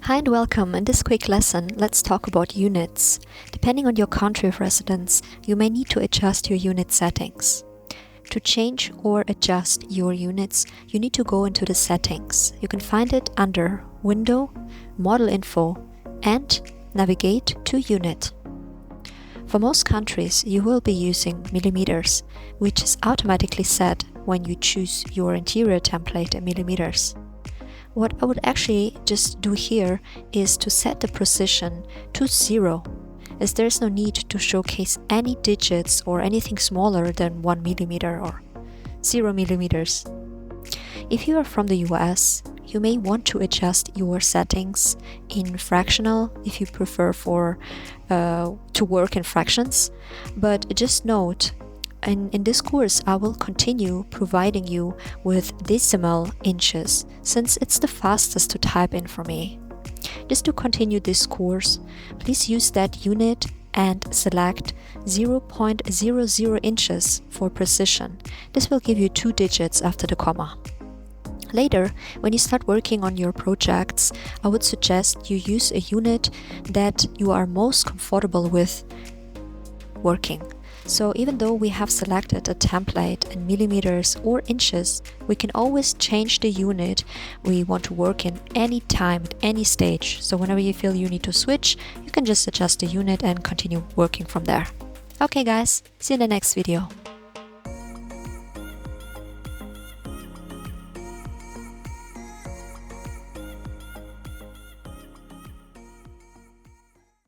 Hi and welcome. In this quick lesson, let's talk about units. Depending on your country of residence, you may need to adjust your unit settings. To change or adjust your units, you need to go into the settings. You can find it under Window, Model Info, and navigate to Unit. For most countries, you will be using millimeters, which is automatically set when you choose your interior template in millimeters. What I would actually just do here is to set the precision to 0, as there's no need to showcase any digits or anything smaller than 1 millimeter or 0 millimeters. If you are from the US, you may want to adjust your settings in fractional if you prefer to work in fractions, but just note, in this course, I will continue providing you with decimal inches since it's the fastest to type in for me. Just to continue this course, please use that unit and select 0.00 inches for precision. This will give you 2 digits after the comma. Later, when you start working on your projects, I would suggest you use a unit that you are most comfortable with working. So even though we have selected a template in millimeters or inches, we can always change the unit we want to work in any time, at any stage. So whenever you feel you need to switch, you can just adjust the unit and continue working from there. Okay guys, see you in the next video.